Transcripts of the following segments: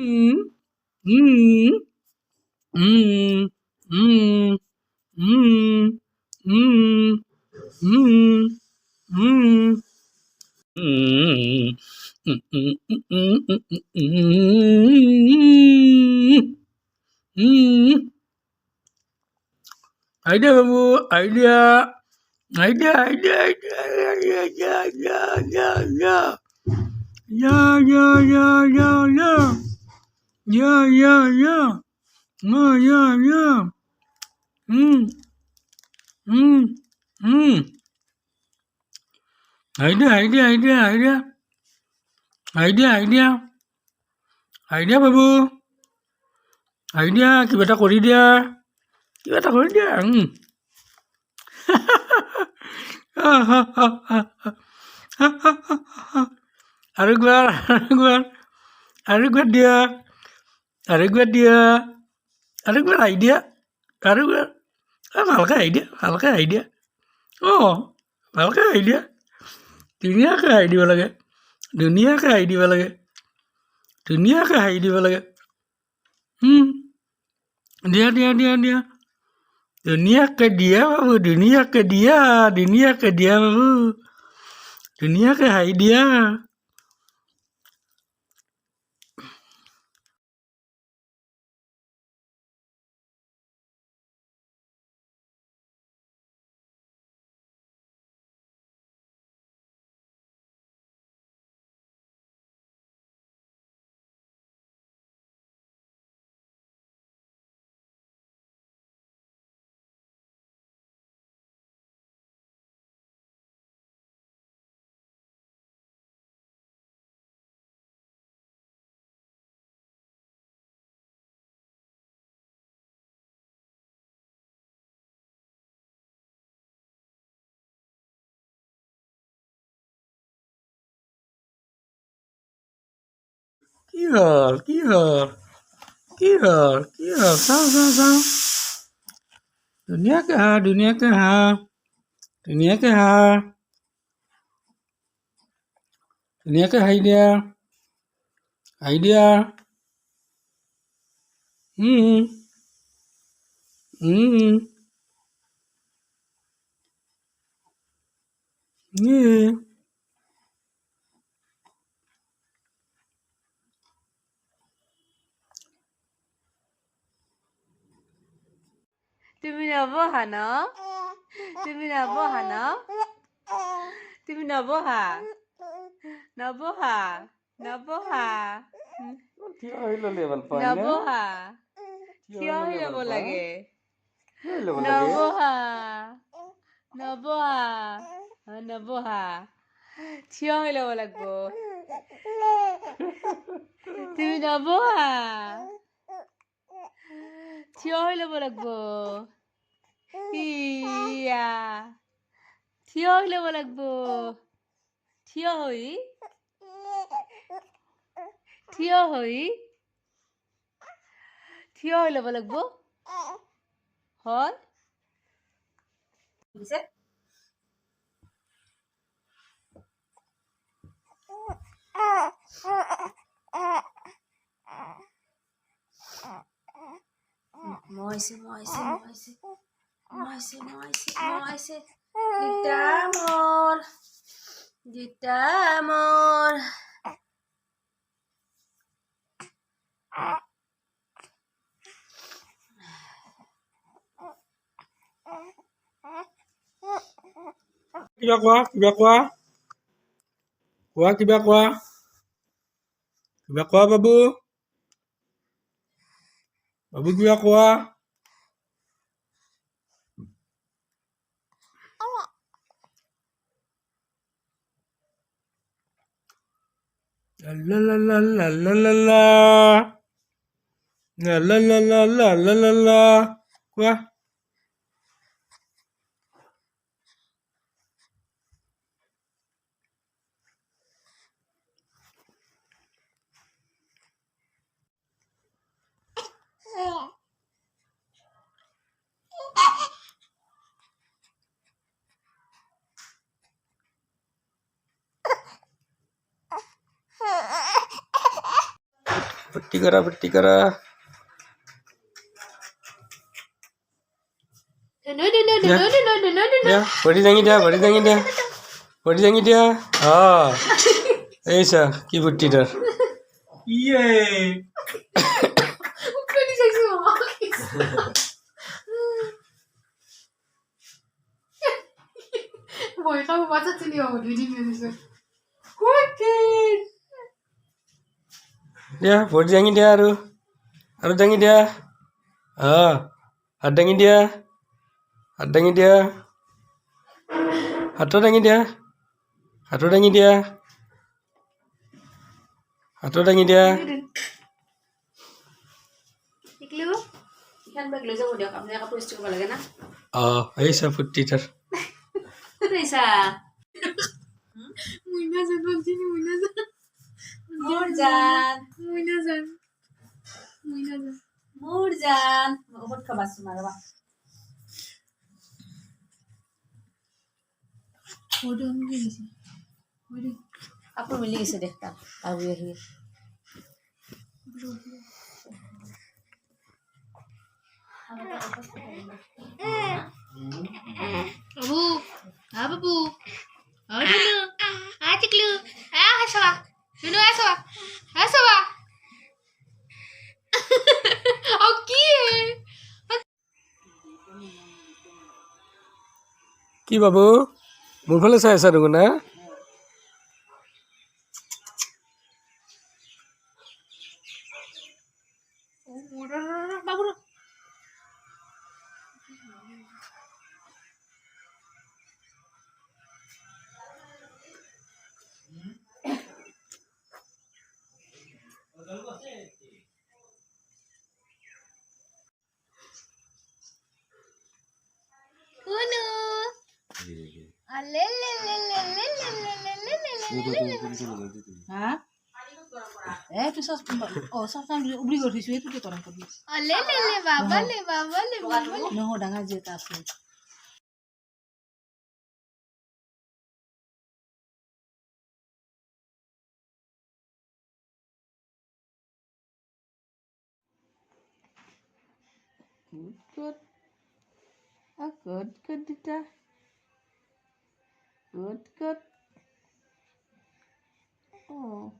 Mm, mm, mm, mm, mm, mm, mm, mm. Mm, mm, mm, mm, mm, mm, mm. Idea বাবু, idea, idea, idea, idea, idea, yeah, yeah, yeah, yeah. Yeah, yeah, yeah, yeah, yeah. Yeah, yeah, yeah. Yeah, yeah, yeah. Mm, mm, mm. Idea, idea, idea, idea. Idea, idea. Idea বাবু। Idea, কিবা এটা কৰি দিয়া। কিবা এটা কৰি দিয়া। আরেকবার, আরেকবার, আরেকবার দিয়া, আরেকবার দিয়া, আরেকবার আইডিয়া, আরেকবার। ভালকে আইডিয়া, ভালকে আইডিয়া। ভালকে আইডিয়া। ধুনীয়াকৈ হাঁহি দিব লাগে, ধুনীয়াকৈ হাঁহি দিব লাগে, ধুনীয়াকৈ হাঁহি দিব লাগে। দিয়া দিয়া দিয়া দিয়া, ধুনীয়াকৈ দিয়া বাবু, ধুনীয়াকৈ দিয়া, ধুনীয়াকৈ দিয়া বাবু, ধুনীয়াকৈ হাঁহি দিয়া। কি হল, কি হল, কি হল, কি হল, চাওঁ চাওঁ চাওঁ। ধুনীয়াকৈ হাঁহ, ধুনীয়াকৈ হাঁহ, ধুনীয়াকৈ হাঁহ, ধুনীয়াকৈ হাঁহি দিয়া, হাঁহি দিয়া। উম, উম, উম। তুমি নবহা ন? তুমি নবহা ন? তুমি নবহা? নবহা? নবহা? থিয় হৈ ল'লে ভাল পায় নে? নবহা? থিয় থিয় হৈ হৈ ল'লে ল'ব ভাল পায়? লাগে। থিয় হৈ ল'ব লাগে? নবহা? নবহা? নবহা? থিয় হৈ ল'ব লাগিব। তুমি নবহা? থিয় হৈ ল'ব লাগিব। ইয়া, থিয় হৈ ল'ব লাগিব। থিয় হৈ, থিয় হৈ, থিয় হৈ ল'ব লাগিব। হয়? Moise, Moise, Moise, Moise, Moise, Moise. Dita amor, Dita amor. কিবা কোৱা, কিবা কোৱা, কোৱা কিবা কোৱা, কিবা কোৱা বাবু, বাবু কিবা কোৱা। লা লা লা লা লা লা লা লা লা লা লা লা লা লা লা, কোৱা। पिट्टी करा dia body jangi dia ah ऐसा की बुट्टी डर ইয়ে ভয় খাবো বাঁচাচ্ছিলি বাবু 2 দিন মেরেছে dia body jangi dia aru jangi dia ah hadangi dia hatu dangi dia hatu dangi dia শিকলো ইখান বেগ লৈ যাব দিয়ক আপুনি কাপোৰ ইস্ত্ৰি কৰিব লাগে না ah ऐसा बुट्टी डर লৈছা মুইনা জান বলছিনি মুইনা জান মোৰ জান মুইনা জান মুইনা জান মোৰ জান ঔষধ খাবাচোন আৰু বা ওটা আমি কি দিছি ওরে কাপোৰ মিলি গৈছে দেখ তাৰ আৰু আহি বাবু বাবু আরে না চিকলু হাসবা শুনো হাসবা ও কি কি বাবু মোৰ ফালে চাই আছা দেখোন না বাবু Uno. হা এই তুই সব সব উবলি কৰি থৈছো এইটো কি তৰং কৰি বাবা নহয় ডাঙৰ যে এটা আছে good good dita good oh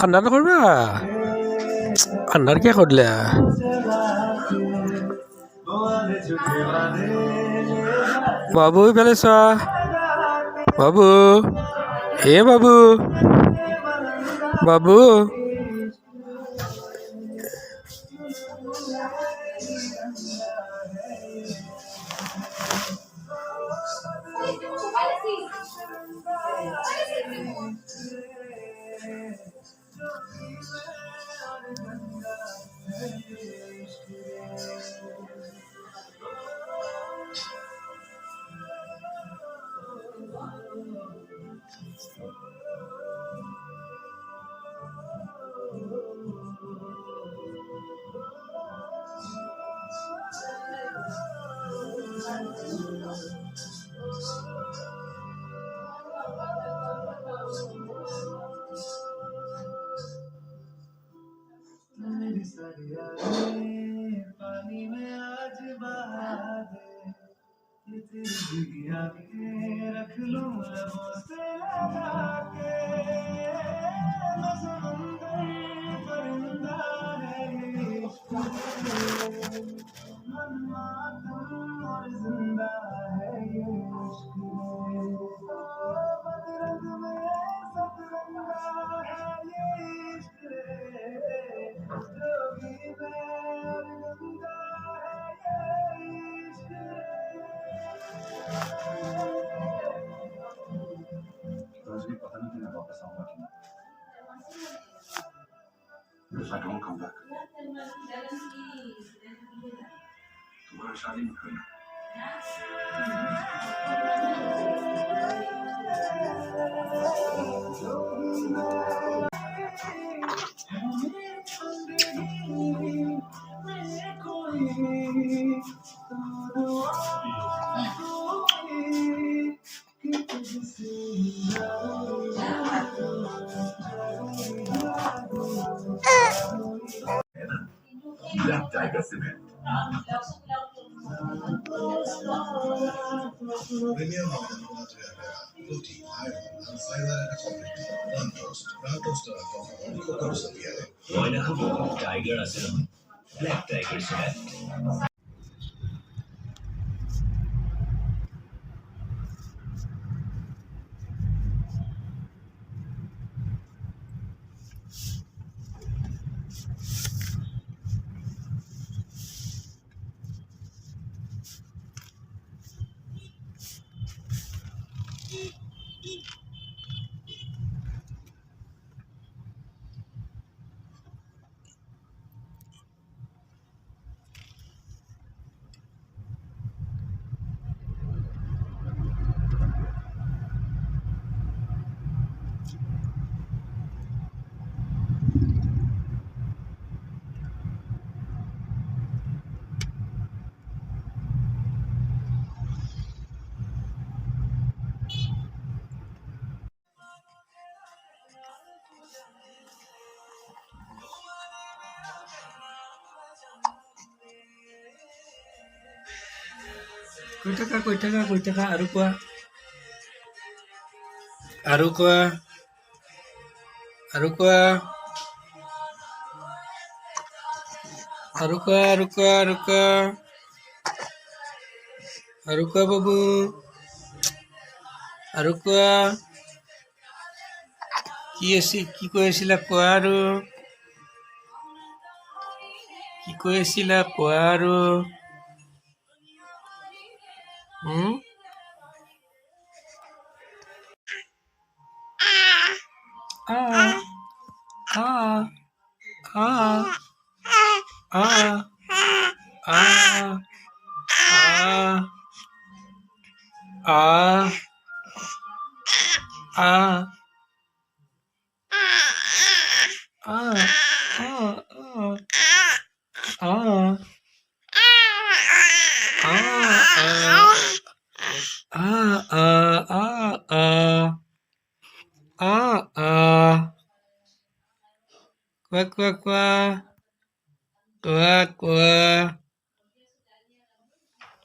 আন্ধাৰ নকৰিবা আন্ধাৰ কিয় কৰিলা বাবু ইফালে চোৱা বাবু হে বাবু বাবু पानी में आज बहा दे तेरी आंखें रख लूं लबों से लगा के समंदर परिंदा है ये इश्क मनमातम और जिंदा है ये इश्क बदरंग में सतरंगा है ये इश्क जो भी बेरंगा है ये इश्क Rajni, पता नहीं मैं वापस आऊंगा कि नहीं. If I don't come back, तुम्हारी शादी मत करना. कोई black tiger cement Premium Coconut Fruity, iron, and fiber and complete. Non-toast, non-toast coconut sapiere. Tiger আছে না ব্ল্যাক টাইগার সিমেন্ট কই টাকা আৰু কোৱা বাবু আৰু কোৱা কি কৈ আছিলা কোৱা আৰু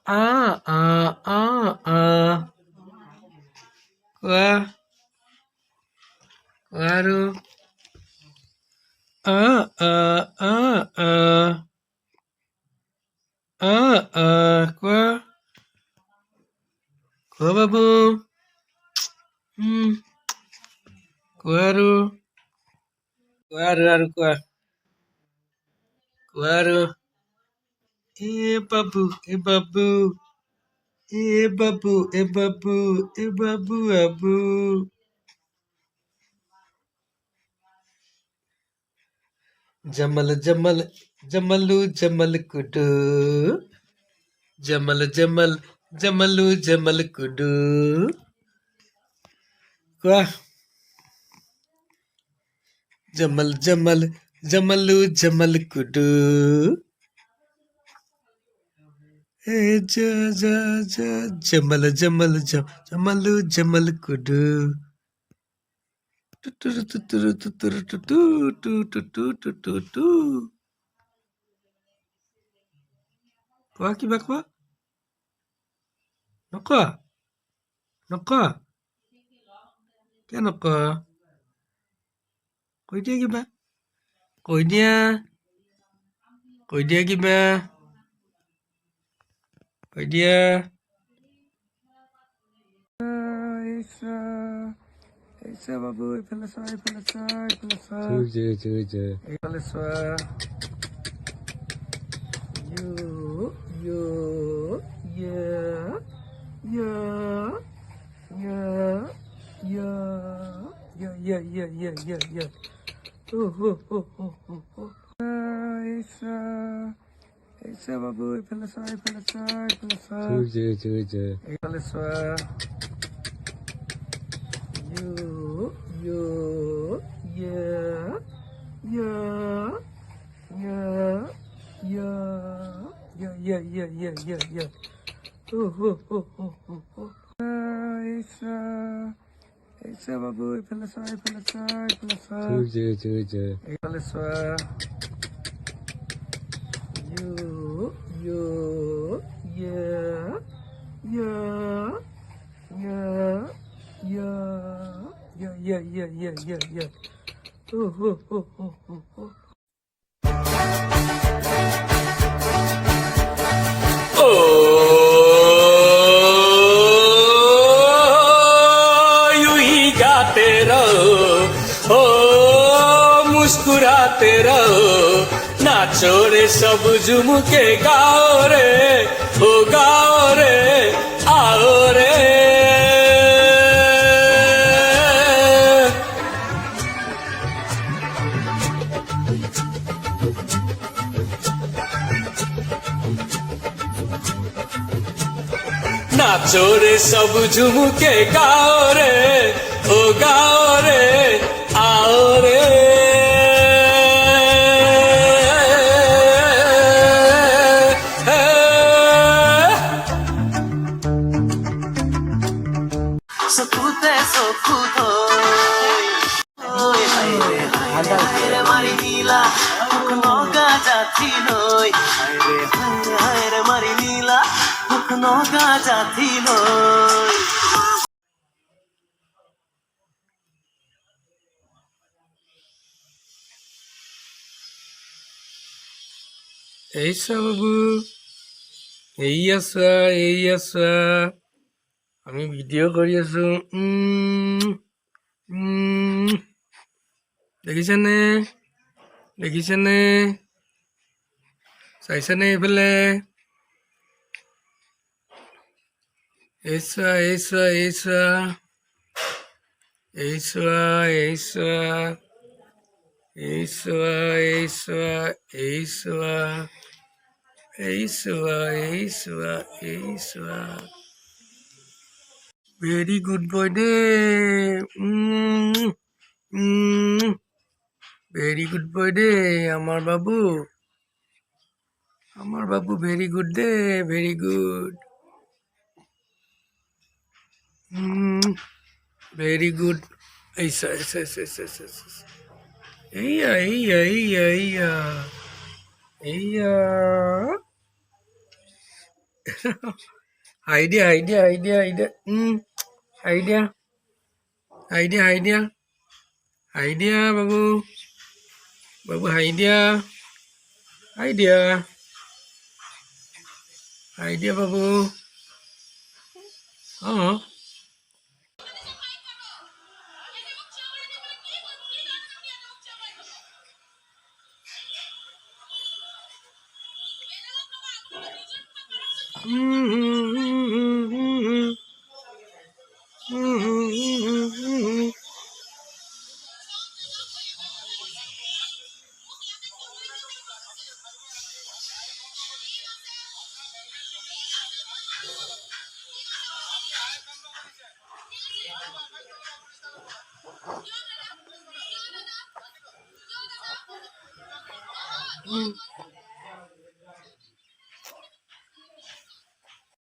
আ আ আ আ আ আ আ কোৱা বাবু কোৱা আৰু কোৱা এ বাবু আবু জমল কুডু জমল কুডু কোৱা জমল কুডু এ জমল কুডু কোৱা কিবা কোৱা নকোৱা কিয় নকোৱা কৈ দিয়া কিবা কৈ দিয়া কিবা কৈ দিয়া বাবু এইফালে চোৱা এইফালে চোৱা বাবু এইফালে চোৱা এইফালে চোৱা Yeah. Oh. Isa babu, pelasai. Pelasai. Yeah. Oh. यूं ही गाते रहो मुस्कुराते रहो नाचो रे सब झूम के गाओ रे आओ रे नाचो रे सब झूम के गाओ रे आओ रे Sokute Oi hayre mari nila Hukno ga jati noi Hayre mari nila Hukno ga jati noi এইসা বাবু এই আছা আমি ভিডিঅ' কৰি আছো দেখিছেনে চাইছেনে এইফালে এইচোৱা ভেরি গুড বয় দে ভেরি গুড বয় দে আমার বাবু ভেরি গুড দে ভেরি গুড ভেরি গুড এইসা এইয়া আইডিয়া বাবু আইডিয়া বাবু